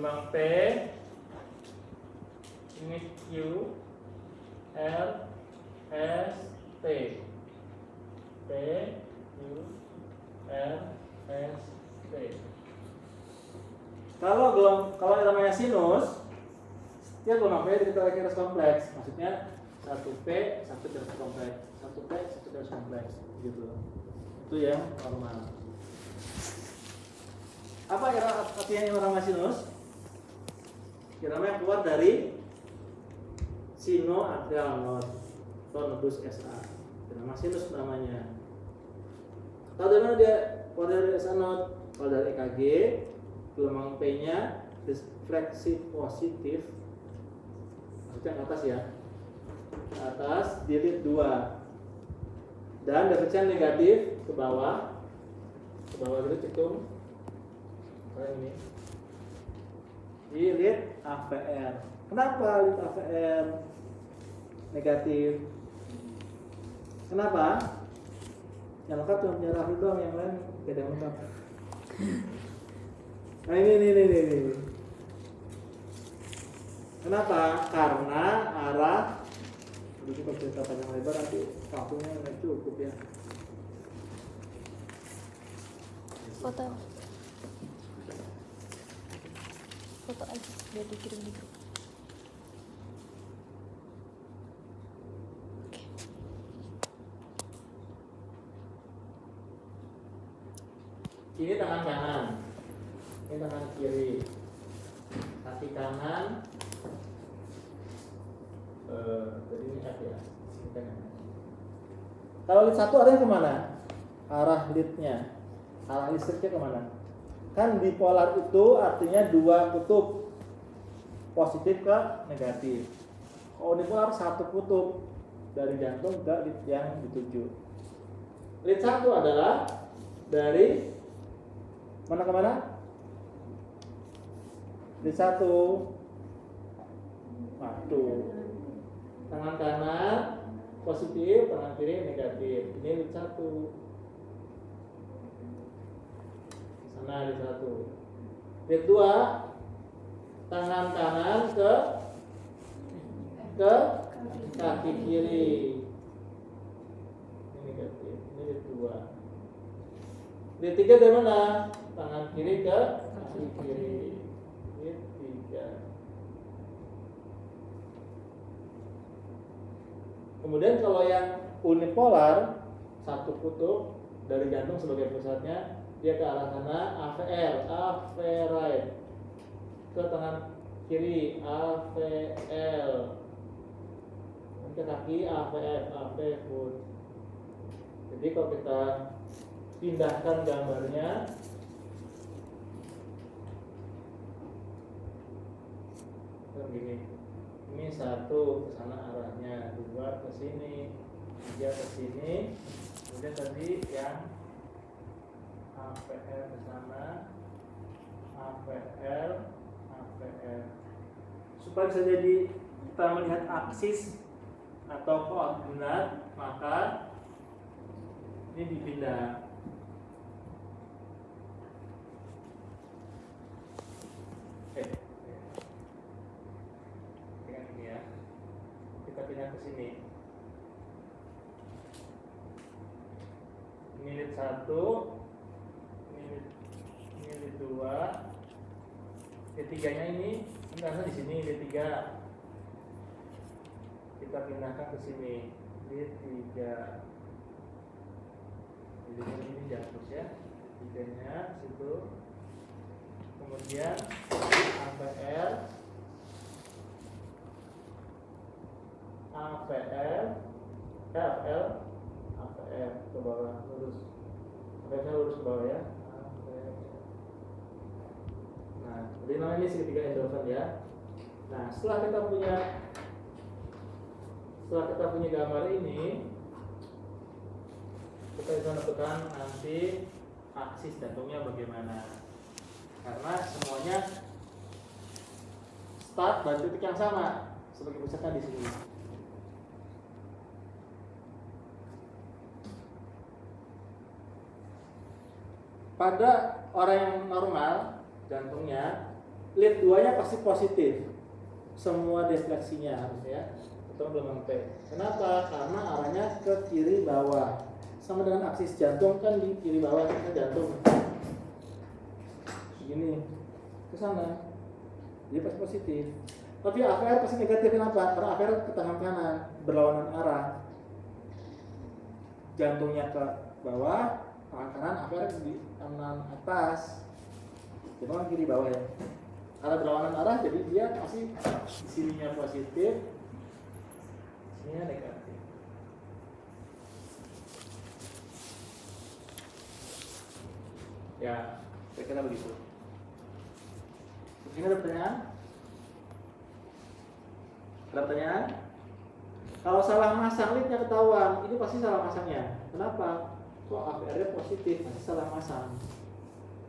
gelombang P, ini Q, L, S, T. P, Q, L, S, T. Kalau namanya sinus, setiap gelombang P kita pakai garis kompleks. Maksudnya 1P, 1 garis kompleks, 1P, 1 garis kompleks, gitu. Itu yang normal. Apa artinya yang namanya sinus? Irama yang keluar dari sinoatrial node atau nodus SA. Irama sinus namanya. Tahu dari mana dia keluar dari SA node? Kalau dari EKG, gelombang P-nya refleksi positif. Maksudnya ke atas ya. Ke atas di lead 2. Dan refleksi negatif ke bawah. Ke bawah dulu hitung. Ini di lead AVR. Kenapa lead AVR negatif? Kenapa? Yang lengkap cuma punya Raffi doang, yang lain beda lengkap. Nah ini. Kenapa? Karena arah. Dulu kalau cerita panjang lebar nanti waktunya nggak cukup ya. Foto aja biar dikirim di grup. Oke. Ini tangan kanan, ini tangan kiri, kaki kanan. Jadi ini F ya. Ini kanan. Kalau lead 1 arahnya kemana? Arah leadnya, arah listriknya kemana? Kan bipolar itu artinya dua kutub, positif ke negatif. Kalau unipolar satu kutub, dari jantung ke lead yang dituju. Lead 1 adalah dari mana ke mana? Lead 1 tangan kanan positif, tangan kiri negatif. Ini lead 1. Nah, di 1. Lead 2 tangan kanan ke kaki kiri. Ini negatif. Ini lead 2. Lead 3 dari mana? Tangan kiri ke kaki kiri. Lead 3. Kemudian kalau yang unipolar, satu kutub dari jantung sebagai pusatnya, dia ke arah sana AV right, ke tangan kiri AVL, ke kaki AV foot. Jadi kalau kita pindahkan gambarnya, begini, ini 1 ke sana arahnya, 2 ke sini, 3 ke sini, kemudian tadi yang AVL ke sana, AVL. Supaya bisa jadi kita melihat aksis atau koordinat, maka ini dipindah. Dengan ini ya, kita pindah ke sini. Ini lead 1. Ini lead 2. Lead 3-nya ini karena di sini lead 3. Kita pindahkan ke sini. Lead 3. Jadi ini dihapus ya. Lead 3-nya situ. Kemudian AVL ke bawah lurus. AVL lurus ke bawah ya. Nah, jadi namanya ini segitiga endorfin ya. Nah, setelah kita punya gambar ini, kita bisa menentukan nanti aksis jantungnya bagaimana. Karena semuanya start dari titik yang sama sebagai pusatnya di sini. Pada orang yang normal, jantungnya lead 2-nya pasti positif. Semua defleksinya harusnya ketemu gelombang P. Kenapa? Karena arahnya ke kiri bawah. Sama dengan aksis jantung kan di kiri bawah kan jantung. Begini ke sana. Jadi pasti positif. Tapi AVR pasti negatif. Kenapa? Karena AVR ke tangan kanan, berlawanan arah. Jantungnya ke bawah, tangan kanan, AVR di kanan atas. Cuma kiri bawah ya. Karena berlawanan arah, jadi dia pasti di sininya positif, sininya negatif. Ya, kira-kira begitu. Ini ada pertanyaan? Ada pertanyaan? Kalau salah masang leadnya ketahuan, ini pasti salah masangnya. Kenapa? Kok AVR-nya positif, pasti salah masang.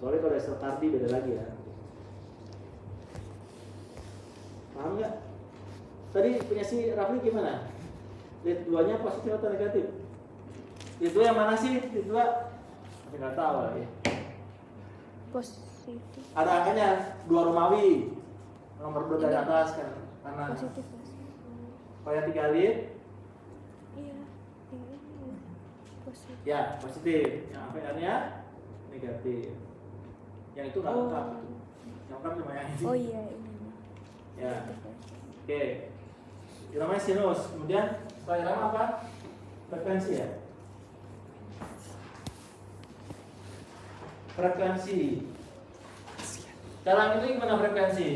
Soalnya kalau Esther Tardi beda lagi ya. Paham nggak? Tadi punya si Rafli gimana? Lead 2-nya positif atau negatif? Lead 2 yang mana sih? Lead 2? Tapi nggak tahu lagi. Positif. Ada angkanya 2 Romawi. Nomor 2 dari atas kan kanan. Positif. Kalau yang 3 lead? Iya. Ini positif. Ya, positif. Yang AVR-nya negatif. Yang itu nggak lengkap. Yang lengkap cuma yang ini. Oh iya ini. Ya. Oke. Namanya sinus. Kemudian setelah irama apa? Frekuensi ya. Frekuensi. Cara ini gimana frekuensi?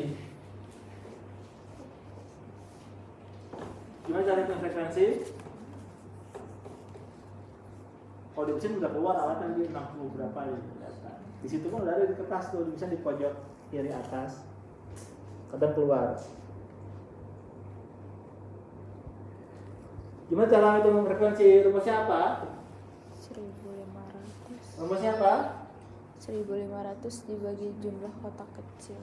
Gimana cara hitung frekuensi? Kalau di mesin udah keluar alatnya di 60 berapa ya. Di situ pun udah ada di kertas tuh, bisa di pojok kiri atas. Kadang keluar. Gimana cara hitung frekuensi? Rumusnya apa? 1500. Rumusnya apa? 1500 dibagi jumlah kotak kecil.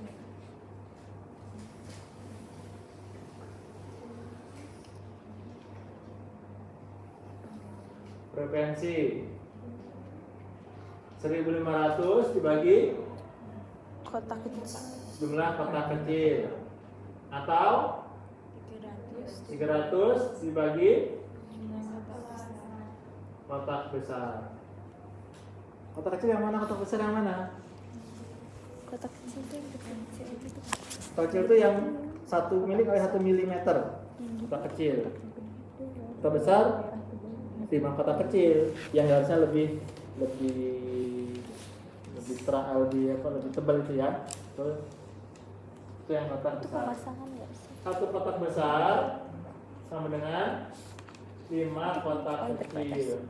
Frekuensi 1500 dibagi Kotak kecil. jumlah kotak kecil atau 300 dibagi kotak besar. Kotak kecil yang mana? Kotak besar yang mana? Kotak kecil itu yang kecil gitu. Kotak kecil itu yang 1 mili kali 1 milimeter. Kotak kecil. Kotak besar 5 kotak kecil yang harusnya lebih tebal itu ya. Itu yang kotak Itu besar. pemasangan nggak sih? Satu kotak besar sama dengan 5 kotak Oh, kecil.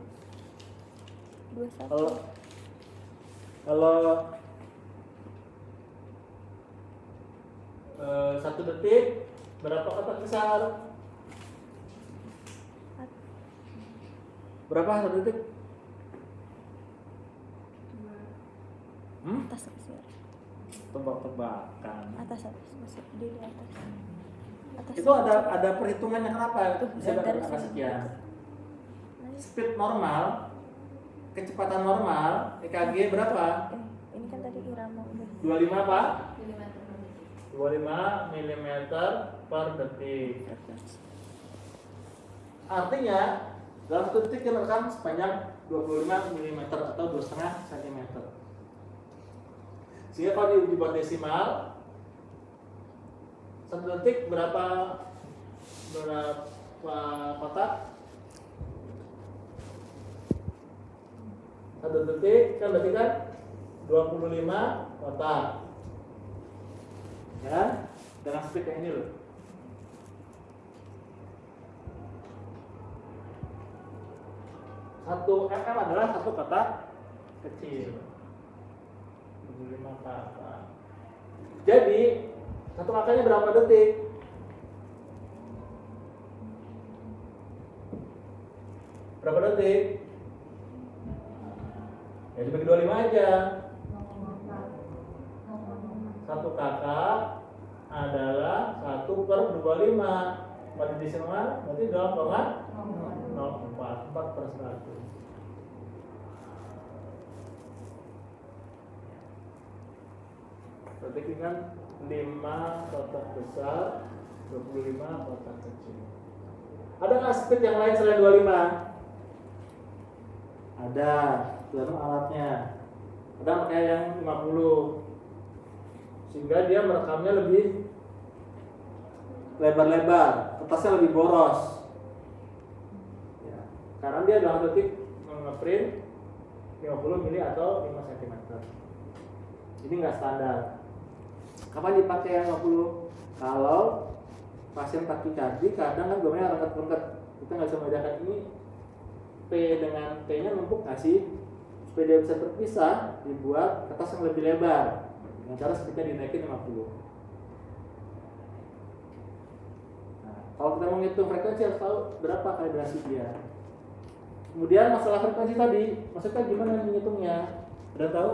21. Kalau 1 detik berapa kotak besar? Berapa 1 detik? Atas kecil. Tebak-tebakan. Atas masih di atas. Atas. Itu ada perhitungannya kenapa bisa dapat Dari angka sini. sekian? Nah, Speed normal, kecepatan normal, EKG berapa? ini kan tadi irama udah. 25 apa? 25 mm per detik. Artinya dalam 1 detik dia merekam sepanjang 25 mm atau 2,5 cm. Sehingga kalau dibuat desimal 1 detik berapa kotak? 1 detik kan berarti kan 25 kotak. Ya, dengan speed yang ini loh. Satu mm adalah 1 kotak kecil. 25 kotak. Jadi 1 angkanya berapa detik? Berapa detik? Ya dibagi 25 aja. 1 kakak adalah 1 per 25. Pada desimal berarti 0,04 per 100. Berarti kan 5 kotak besar, 25 kotak kecil. Ada nggak speed yang lain selain 25? Ada, tergantung alatnya. Ada kayak yang 50, sehingga dia merekamnya lebih lebar-lebar, kertasnya lebih boros. Ya, karena dia dalam detik nge-print 50 mili atau 5 cm. Ini nggak standar. Kapan dipakai yang 50? Kalau pasien takikardi kadang kan gambarnya rengket-rengket, kita nggak bisa membedakan ini P dengan T-nya numpuk nggak sih? Supaya dia bisa terpisah, dibuat kertas yang lebih lebar dengan cara speednya dinaikin 50. Nah, kalau kita mau ngitung frekuensi harus tahu berapa kalibrasi dia. Kemudian masalah frekuensi tadi, maksudnya gimana menghitungnya? Udah tahu?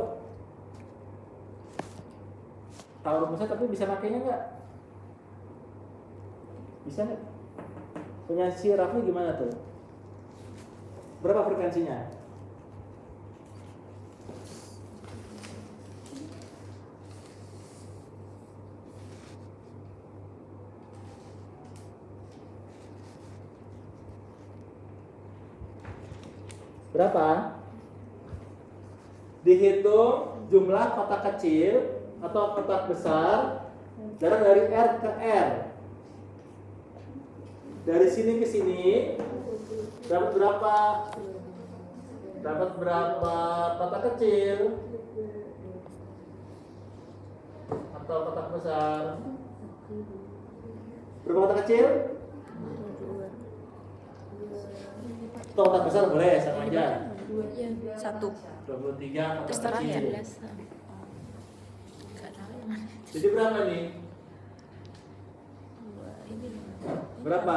Tahu rumusnya tapi bisa pakainya nggak? Bisa nggak? Punya si Raffi gimana tuh? Berapa frekuensinya? Berapa? Dihitung jumlah kotak kecil atau kotak besar jarak dari R ke R. Dari sini ke sini dapat berapa? Dapat berapa kotak kecil atau kotak besar? Berapa kotak kecil? Atau kotak besar boleh sama aja. 1. 23 kotak Terserah ya. kecil. Jadi berapa nih? Berapa?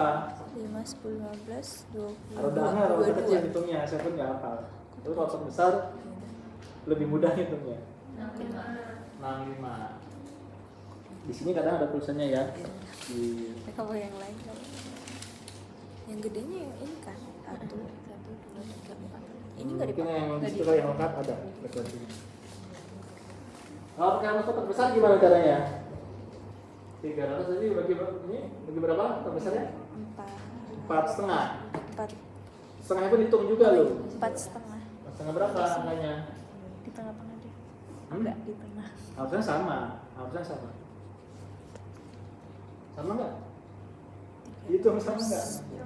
5, 10, 15, 20. Rodanya roda kecil hitungnya, saya pun nggak hafal. Tapi kalau kotak besar lebih mudah hitungnya. 65. Di sini kadang ada tulisannya ya. Di Kalau yang lain kan yang gedenya yang ini kan 1, 2, 3, 4. Ini nggak mungkin dipakai. yang Nggak di situ dipakai. yang lengkap ada frekuensinya. Kalau pakai kotak besar gimana caranya? 300 tadi bagi berapa kotak besarnya? 4 setengah. 4 Setengah itu dihitung juga loh. 4,5 Setengah berapa angkanya? di tengah-tengah deh. Hmm? Enggak di tengah. Harusnya sama. Sama nggak? Hitung sama nggak?